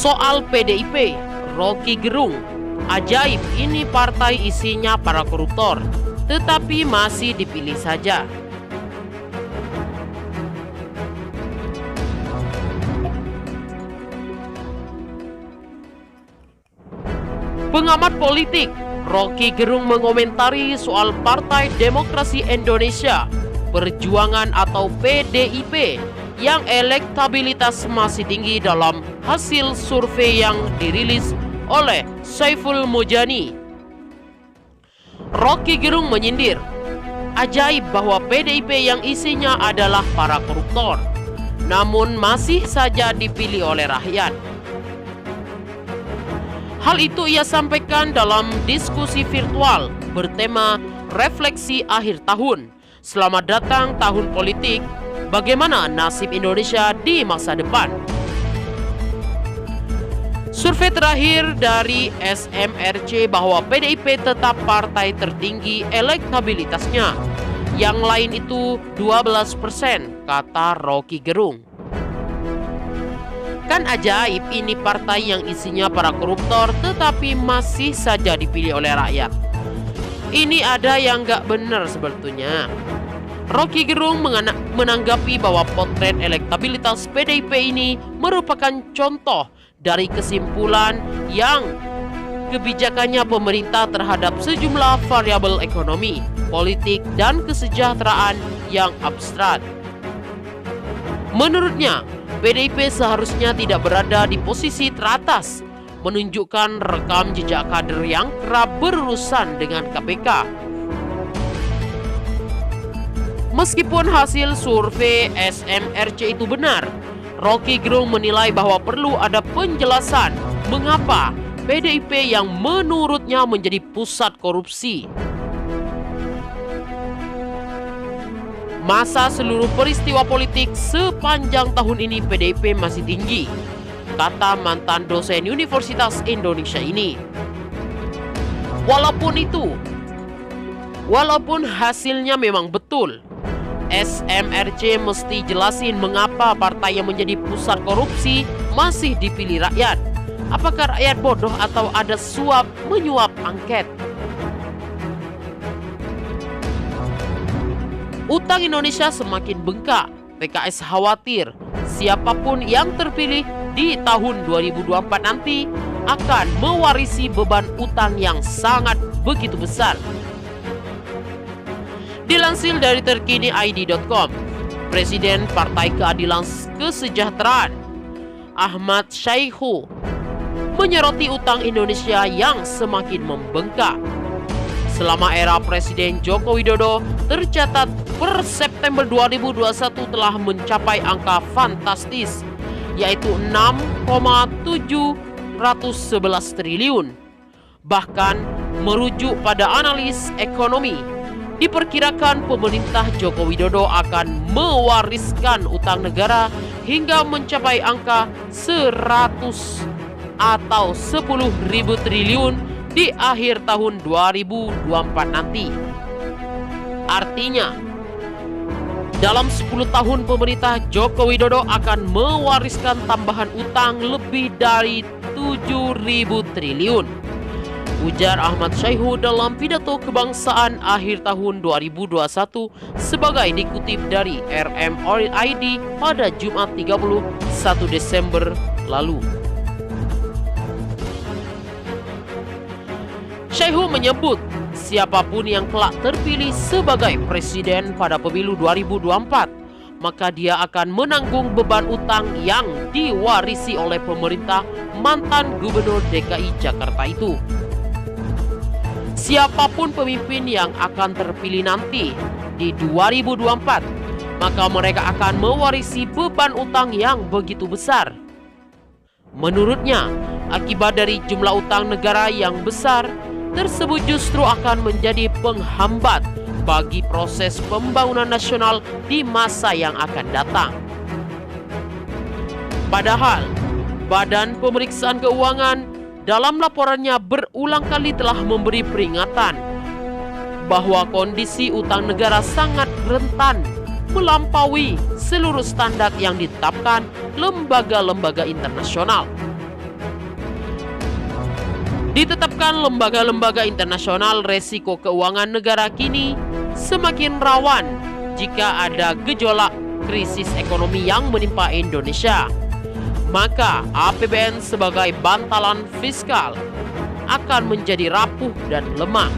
Soal PDIP, Rocky Gerung, ajaib ini partai isinya para koruptor, tetapi masih dipilih saja. Pengamat politik Rocky Gerung mengomentari soal Partai Demokrasi Indonesia Perjuangan atau PDIP yang elektabilitas masih tinggi dalam hasil survei yang dirilis oleh Saiful Mujani. Rocky Gerung menyindir, ajaib bahwa PDIP yang isinya adalah para koruptor, namun masih saja dipilih oleh rakyat. Hal itu ia sampaikan dalam diskusi virtual bertema refleksi akhir tahun. Selamat datang tahun politik, bagaimana nasib Indonesia di masa depan? Survei terakhir dari SMRC bahwa PDIP tetap partai tertinggi elektabilitasnya. Yang lain itu 12%, kata Rocky Gerung. Kan ajaib ini partai yang isinya para koruptor tetapi masih saja dipilih oleh rakyat. Ini ada yang gak benar sebetulnya. Rocky Gerung menanggapi bahwa potret elektabilitas PDIP ini merupakan contoh dari kesimpulan yang kebijakannya pemerintah terhadap sejumlah variabel ekonomi, politik, dan kesejahteraan yang abstrak. Menurutnya, PDIP seharusnya tidak berada di posisi teratas, menunjukkan rekam jejak kader yang kerap berurusan dengan KPK. Meskipun hasil survei SMRC itu benar, Rocky Gerung menilai bahwa perlu ada penjelasan mengapa PDIP yang menurutnya menjadi pusat korupsi. Masa seluruh peristiwa politik sepanjang tahun ini PDIP masih tinggi, kata mantan dosen Universitas Indonesia ini. Walaupun hasilnya memang betul, SMRC mesti jelasin mengapa partai yang menjadi pusat korupsi masih dipilih rakyat. Apakah rakyat bodoh atau ada suap menyuap angket? Utang Indonesia semakin bengkak. PKS khawatir siapapun yang terpilih di tahun 2024 nanti akan mewarisi beban utang yang sangat begitu besar. Dilansir dari terkiniid.com, Presiden Partai Keadilan Kesejahteraan Ahmad Syaihu menyoroti utang Indonesia yang semakin membengkak. Selama era Presiden Joko Widodo, tercatat per September 2021 telah mencapai angka fantastis, yaitu 6,711 triliun. Bahkan merujuk pada analis ekonomi, diperkirakan pemerintah Joko Widodo akan mewariskan utang negara hingga mencapai angka 100 atau 10.000 triliun di akhir tahun 2024 nanti. Artinya, dalam 10 tahun pemerintah Joko Widodo akan mewariskan tambahan utang lebih dari 7.000 triliun. Ujar Ahmad Syaihu dalam pidato kebangsaan akhir tahun 2021 sebagai dikutip dari RMID pada Jumat 31 Desember lalu. Syaihu menyebut siapapun yang kelak terpilih sebagai presiden pada pemilu 2024, maka dia akan menanggung beban utang yang diwarisi oleh pemerintah mantan Gubernur DKI Jakarta itu. Siapapun pemimpin yang akan terpilih nanti di 2024, maka mereka akan mewarisi beban utang yang begitu besar. Menurutnya, akibat dari jumlah utang negara yang besar tersebut justru akan menjadi penghambat bagi proses pembangunan nasional di masa yang akan datang. Padahal, Badan Pemeriksaan Keuangan dalam laporannya berulang kali telah memberi peringatan bahwa kondisi utang negara sangat rentan melampaui seluruh standar yang ditetapkan lembaga-lembaga internasional. Ditetapkan lembaga-lembaga internasional, resiko keuangan negara kini semakin rawan jika ada gejolak krisis ekonomi yang menimpa Indonesia. Maka APBN sebagai bantalan fiskal akan menjadi rapuh dan lemah.